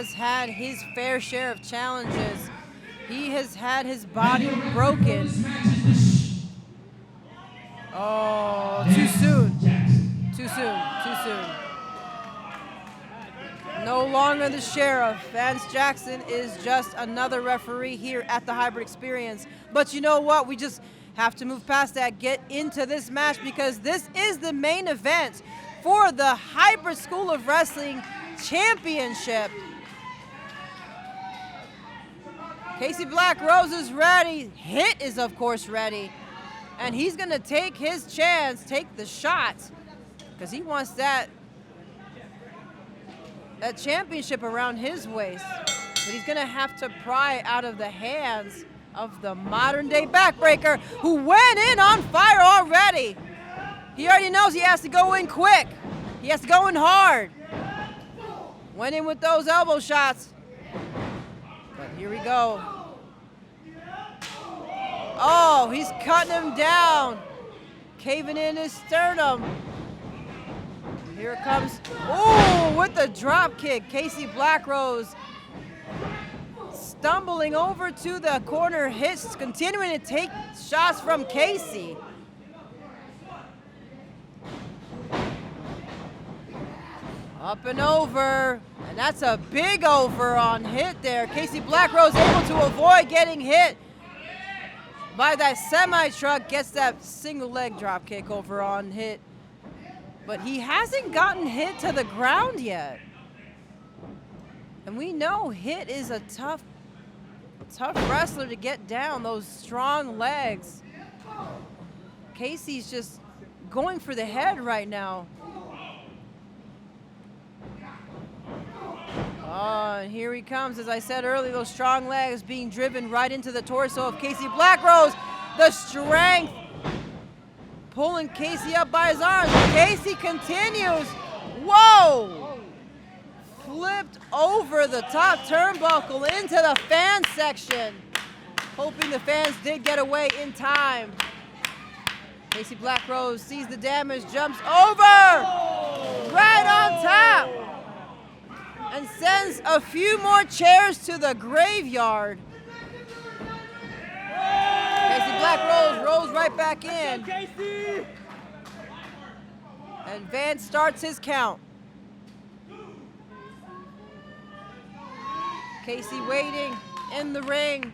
has had his fair share of challenges. He has had his body broken. Oh, too soon. Too soon, too soon. No longer the sheriff. Vance Jackson is just another referee here at the Hybrid Experience. But you know what? We just have to move past that, get into this match, because this is the main event for the Hybrid School of Wrestling Championship. Casey Blackrose is ready. HiTT is, of course, ready. And he's going to take his chance, take the shot, because he wants that championship around his waist. But he's going to have to pry out of the hands of the modern-day backbreaker who went in on fire already. He already knows he has to go in quick. He has to go in hard. Went in with those elbow shots. But here we go. Oh, he's cutting him down. Caving in his sternum. Here it comes. Oh, with the drop kick. Casey Blackrose stumbling over to the corner. HiTT continuing to take shots from Casey. Up and over. And that's a big over on HiTT there. Casey Blackrose able to avoid getting hit by that semi-truck. Gets that single leg drop kick over on HiTT. But he hasn't gotten hit to the ground yet. And we know HiTT is a tough wrestler to get down, those strong legs. Casey's just going for the head right now. Oh, and here he comes. As I said earlier, those strong legs being driven right into the torso of Casey Blackrose. The strength pulling Casey up by his arms. Casey continues. Whoa! Flipped over the top turnbuckle into the fan section. Hoping the fans did get away in time. Casey Blackrose sees the damage, jumps over! Right on top! And sends a few more chairs to the graveyard. Casey Blackrose rolls right back in. And Vance starts his count. Casey waiting in the ring.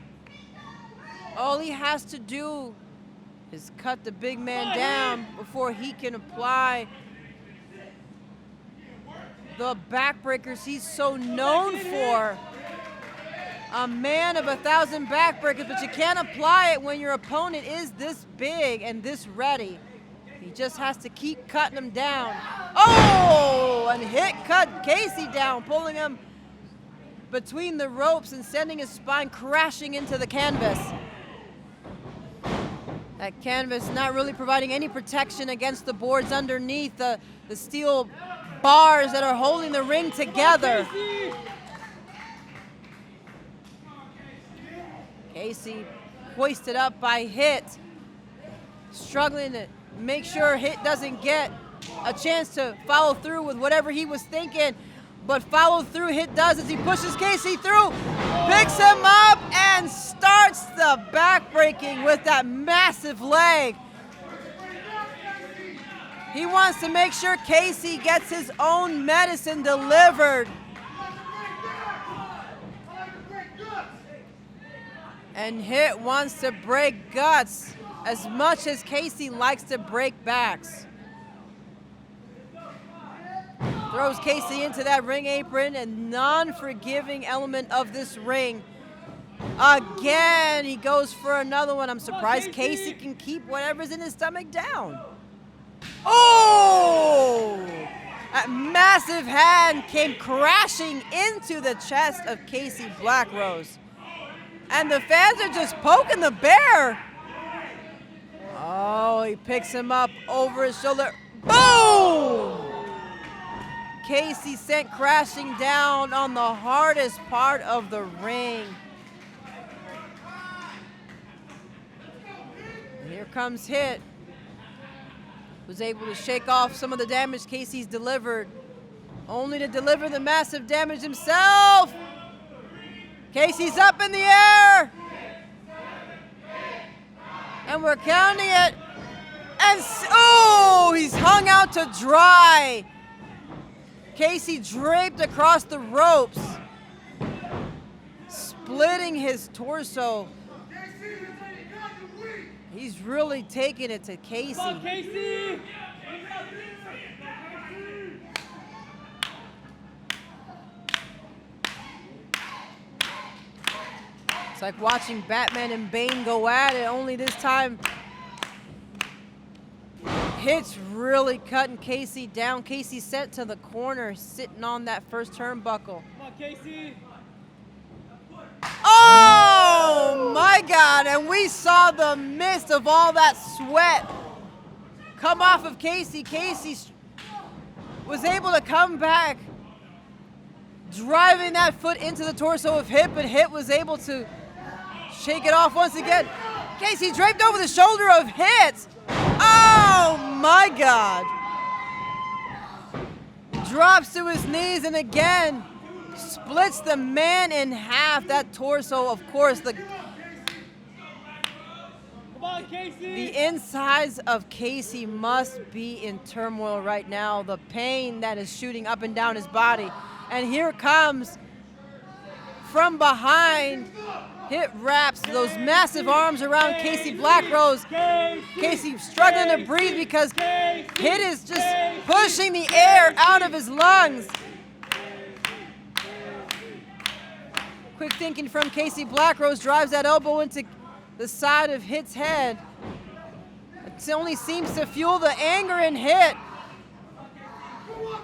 All he has to do is cut the big man down before he can apply the backbreakers he's so known for. A man of 1,000 backbreakers, but you can't apply it when your opponent is this big and this ready. He just has to keep cutting him down. Oh, and HiTT cut Casey down, pulling him between the ropes and sending his spine crashing into the canvas. That canvas not really providing any protection against the boards underneath, the steel bars that are holding the ring together. Casey hoisted up by HiTT, struggling to make sure HiTT doesn't get a chance to follow through with whatever he was thinking, but follow through HiTT does as he pushes Casey through, picks him up, and starts the backbreaking with that massive leg. He wants to make sure Casey gets his own medicine delivered. And HiTT wants to break guts as much as Casey likes to break backs. Throws Casey into that ring apron, and non-forgiving element of this ring. Again, he goes for another one. I'm surprised Casey can keep whatever's in his stomach down. Oh! That massive hand came crashing into the chest of Casey Blackrose. And the fans are just poking the bear. Oh, he picks him up over his shoulder. Boom! Casey sent crashing down on the hardest part of the ring. And here comes HiTT, who's able to shake off some of the damage Casey's delivered. only to deliver the massive damage himself. Casey's up in the air. And we're counting it. And, oh, he's hung out to dry. Casey draped across the ropes, splitting his torso. He's really taking it to Casey. Come on, Casey! It's like watching Batman and Bane go at it, only this time HiTT's really cutting Casey down. Casey sent to the corner, sitting on that first turnbuckle. Come on, Casey! Oh my God, and we saw the mist of all that sweat come off of Casey. Casey was able to come back, driving that foot into the torso of HiTT, but HiTT was able to shake it off once again. Casey draped over the shoulder of HiTT. Oh my God. Drops to his knees and again splits the man in half. That torso, of course, Come on, Casey! the insides of Casey must be in turmoil right now. The pain that is shooting up and down his body. And here comes from behind. HiTT wraps those massive arms around Casey Blackrose. Casey struggling to breathe because HiTT is just pushing the air out of his lungs. Quick thinking from Casey Blackrose, drives that elbow into the side of HiTT's head. It only seems to fuel the anger in HiTT.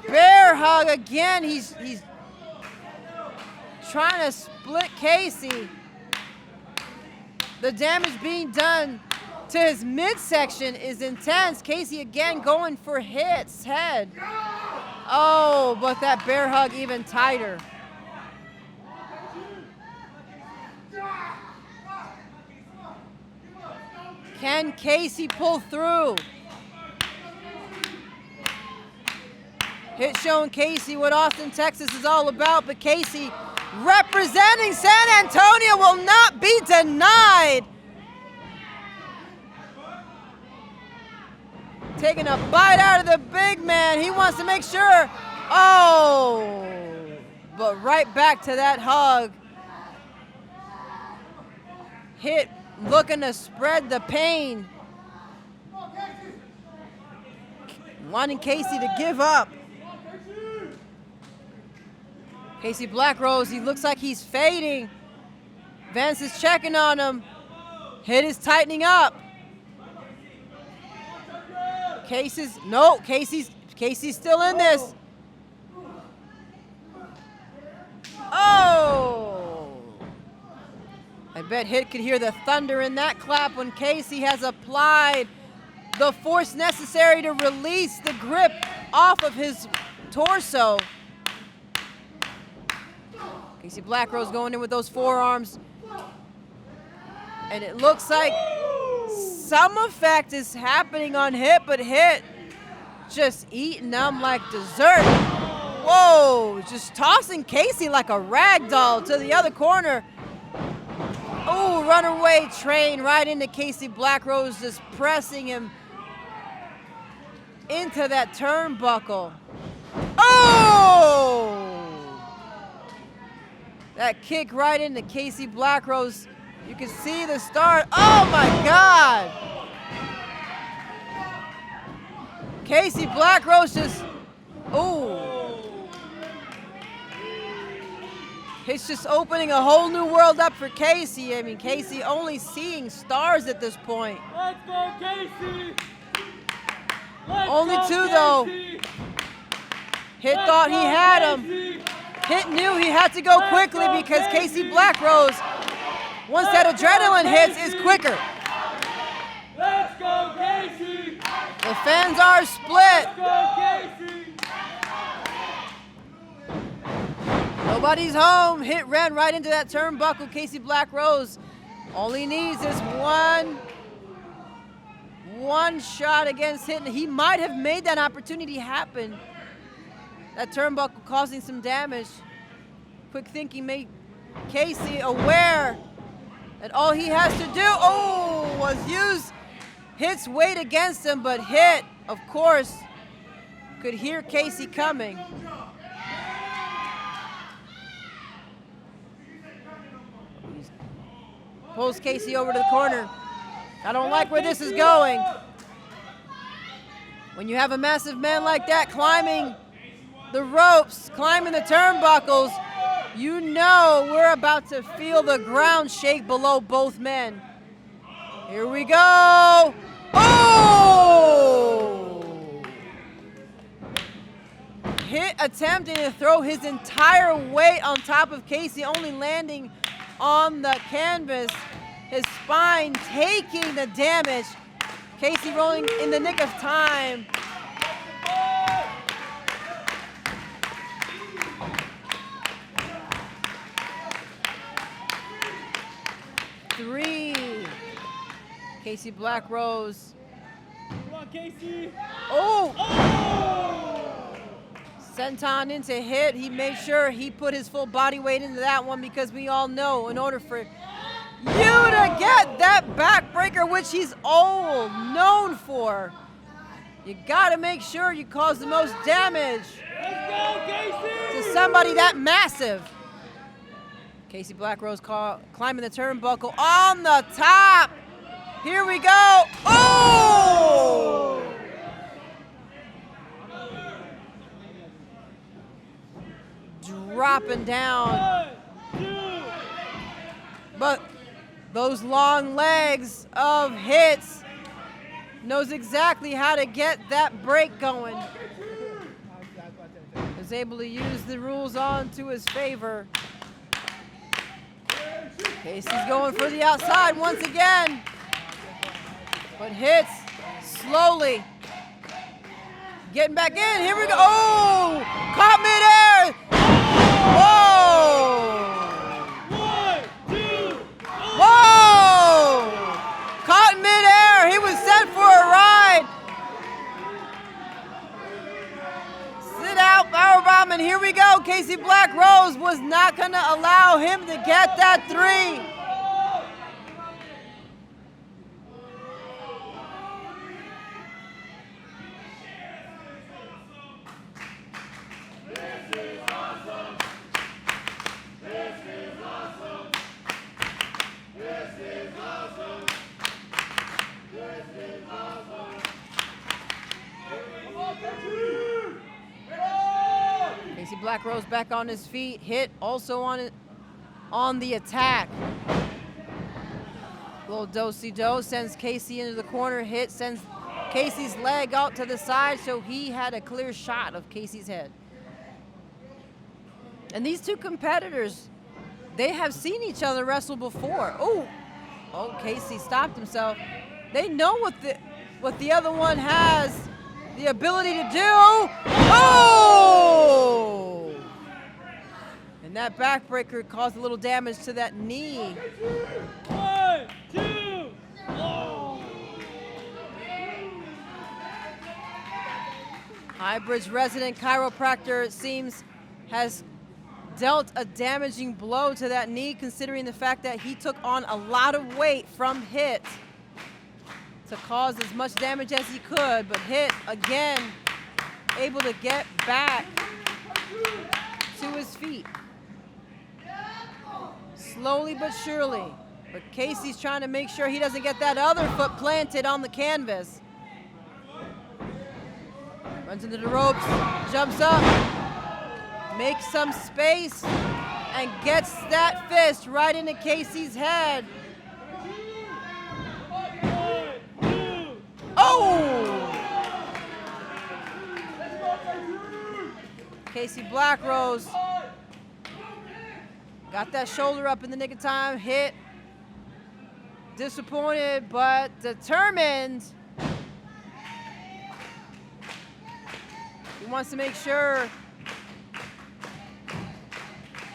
Bear hug again. He's trying to split Casey. The damage being done to his midsection is intense. Casey again going for HiTT's head. Oh, but that bear hug even tighter. Can Casey pull through? HiTT showing Casey what Austin, Texas is all about, but Casey representing San Antonio will not be denied. Taking a bite out of the big man. He wants to make sure. Oh, but right back to that hug. HiTT looking to spread the pain. Wanting Casey to give up. Casey Blackrose, he looks like he's fading. Vance is checking on him. HiTT is tightening up. Casey's still in this. Oh! I bet HiTT could hear the thunder in that clap when Casey has applied the force necessary to release the grip off of his torso. Casey Blackrose going in with those forearms. And it looks like some effect is happening on HiTT, but HiTT just eating them like dessert. Whoa, just tossing Casey like a rag doll to the other corner. Oh, runaway train right into Casey Blackrose, just pressing him into that turnbuckle. Oh! That kick right into Casey Blackrose. You can see the start. Oh my God! Casey Blackrose just, oh. It's just opening a whole new world up for Casey. I mean, Casey only seeing stars at this point. Let's go, Casey! Let's Only go, two though. Casey! HiTT thought he had him. HiTT knew he had to go quickly because Casey Blackrose, once that adrenaline hits, is quicker. Let's go, Casey! The fans are split. Let's go, Casey! Nobody's home. HiTT ran right into that turnbuckle. Casey Blackrose all he needs is one shot against HiTT. He might have made that opportunity happen That turnbuckle causing some damage. Quick thinking made Casey aware that all he has to do, was use HiTT's weight against him, but HiTT, of course, could hear Casey coming. Pulls Casey over to the corner. I don't like where this is going. When you have a massive man like that climbing the ropes, climbing the turnbuckles, you know we're about to feel the ground shake below both men. Here we go. Oh! HiTT attempting to throw his entire weight on top of Casey, only landing on the canvas. His spine taking the damage. Casey rolling in the nick of time. Three. Casey Blackrose. Come on, Casey. Oh! Senton into HiTT. He made sure he put his full body weight into that one because we all know in order for you to get that backbreaker, which he's all known for, you gotta make sure you cause the most damage Let's go, Casey. to somebody that massive. Casey Blackrose climbing the turnbuckle on the top. Here we go. Oh! Dropping down. 1, 2. But those long legs of HiTT knows exactly how to get that break going. Was able to use the rules on to his favor. Casey's going for the outside once again. But HiTT slowly getting back in. Here we go. Oh! Caught midair. One, 2. Whoa! Caught midair. He was sent for a ride. Sit out, powerbomb, and here we go. Casey Blackrose was not going to allow him to get that 3. Casey Blackrose back on his feet. HiTT also on the attack. Little do-si-do sends Casey into the corner. HiTT sends Casey's leg out to the side, so he had a clear shot of Casey's head. And these two competitors, they have seen each other wrestle before. Oh, Casey stopped himself. They know what the other one has the ability to do. Oh! And that backbreaker caused a little damage to that knee. 1, 2. Oh. Highbridge resident chiropractor, it seems, has dealt a damaging blow to that knee, considering the fact that he took on a lot of weight from HiTT to cause as much damage as he could, but HiTT, again, able to get back to his feet. Slowly but surely. But Casey's trying to make sure he doesn't get that other foot planted on the canvas. Runs into the ropes, jumps up, makes some space, and gets that fist right into Casey's head. Oh! Casey Blackrose got that shoulder up in the nick of time. HiTT disappointed but determined. He wants to make sure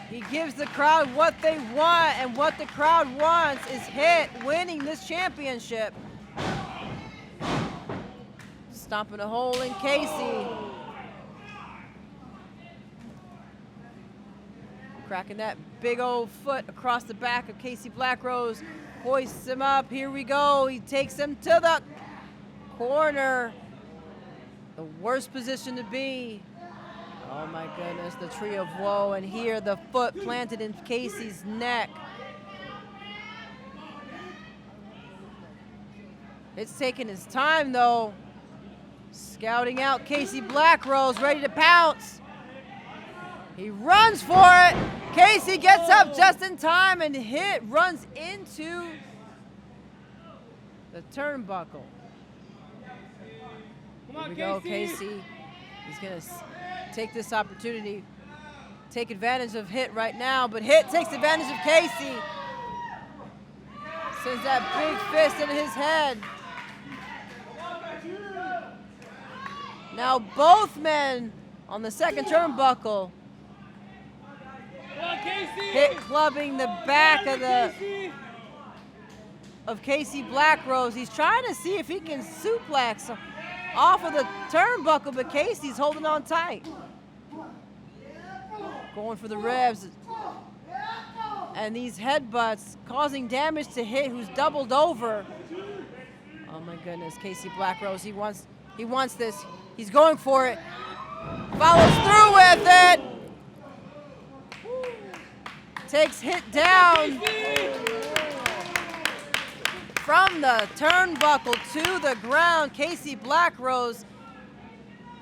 he gives the crowd what they want, and what the crowd wants is HiTT winning this championship. Stomping a hole in Casey. Cracking that big old foot across the back of Casey Blackrose. Hoists him up. Here we go. He takes him to the corner. The worst position to be. Oh my goodness, the tree of woe. And here the foot planted in Casey's neck. It's taking his time though. Scouting out Casey Blackrose, ready to pounce. He runs for it. Casey gets up just in time and runs into the turnbuckle. Here we go, Casey. He's gonna take this opportunity, take advantage of HiTT right now, but HiTT takes advantage of Casey. Sends that big fist into his head. Now both men on the second turnbuckle. HiTT clubbing the back of Casey Blackrose. He's trying to see if he can suplex off of the turnbuckle, but Casey's holding on tight. Going for the ribs. And these headbutts causing damage to HiTT, who's doubled over. Oh my goodness, Casey Blackrose, he wants this. He's going for it. Follows through with it. Takes HiTT down from the turnbuckle to the ground. Casey Blackrose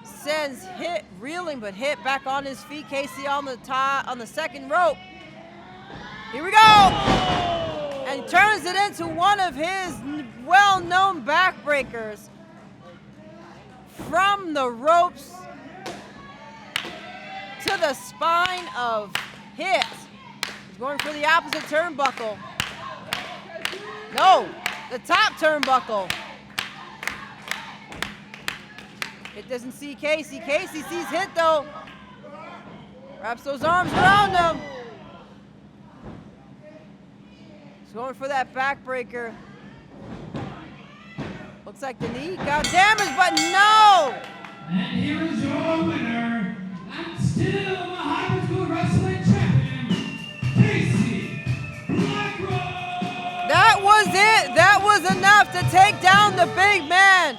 sends HiTT reeling, but HiTT back on his feet. Casey on the second rope. Here we go! And turns it into one of his well-known backbreakers. From the ropes to the spine of HiTT. He's going for the opposite turnbuckle. No, the top turnbuckle. HiTT doesn't see Casey. Casey sees HiTT though. Wraps those arms around him. He's going for that backbreaker. Looks like the knee got damaged, but no! And here is your winner, and still the high school wrestling champion, Casey Blackrose! That was it. That was enough to take down the big man.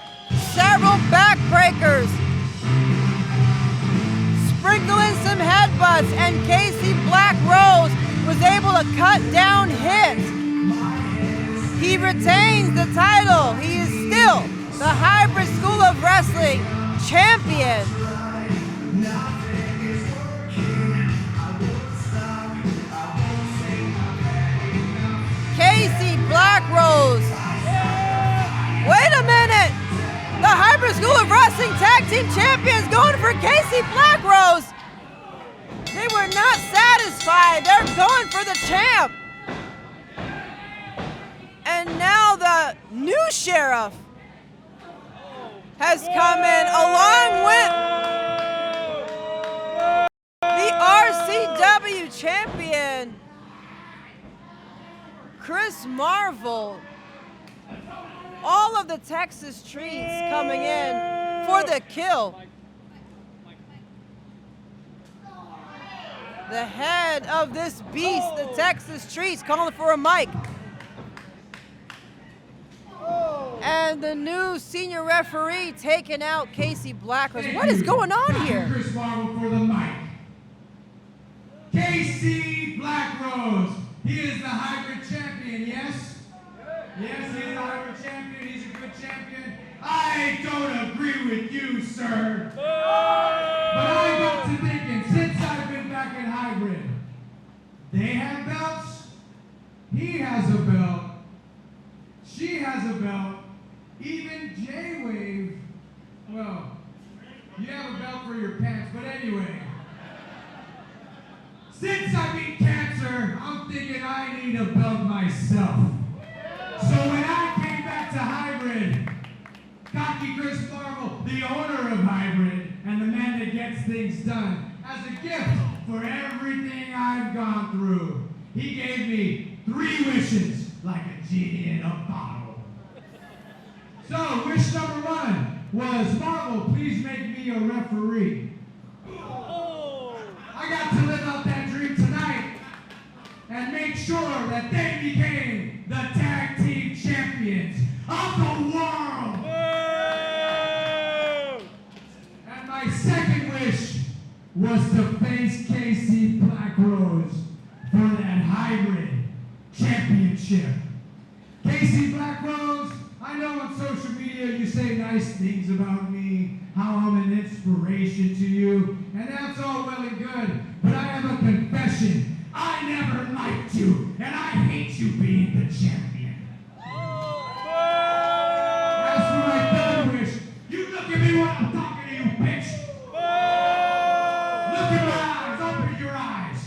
Several backbreakers. Sprinkling some headbutts, and Casey Blackrose was able to cut down HiTT. He retains the title. He is still the Hybrid School of Wrestling champion. Casey Blackrose. Wait a minute. The Hybrid School of Wrestling Tag Team Champions going for Casey Blackrose. They were not satisfied. They're going for the champ. And now the new sheriff has come in along with the RCW champion, Chris Marvel. All of the Texas Treats coming in for the kill. The head of this beast, the Texas Treats, calling for a mic. And the new senior referee taking out Casey Blackrose. What is going on here? Chris Marvel for the mic. Casey Blackrose. He is the hybrid champion, yes? Yes, he is the hybrid champion. He's a good champion. I don't agree with you, sir. But I got to thinking, since I've been back in hybrid, they have belts, he has a belt, she has a belt, even J-Wave, well, you have a belt for your pants, but anyway. Since I beat cancer, I'm thinking I need a belt myself. So when I came back to hybrid, Cocky Chris Marvel, the owner of hybrid, and the man that gets things done, as a gift for everything I've gone through, he gave me 3 wishes, like a genie in a bottle. So, wish number 1 was, Marvel, please make me a referee. I got to live out that dream tonight. and make sure that they became the tag team champions of the world. And my second wish was to face Casey Blackrose for that hybrid championship. Casey Blackrose, I know on social media you say nice things about me, how I'm an inspiration to you, and that's all well and good, but I have a confession. I never liked you, and I hate you being the champion. As for my third wish, you look at me when I'm talking to you, bitch. Look in my eyes, open your eyes.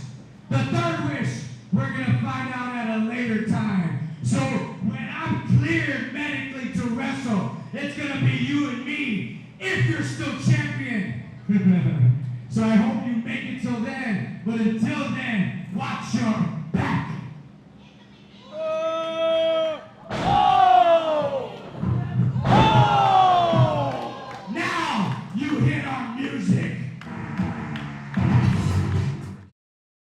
The third wish, we're gonna find out at a later time. So when I'm cleared medically to wrestle, it's gonna be you and me, if you're still champion. So I hope you make it till then, but until then, watch your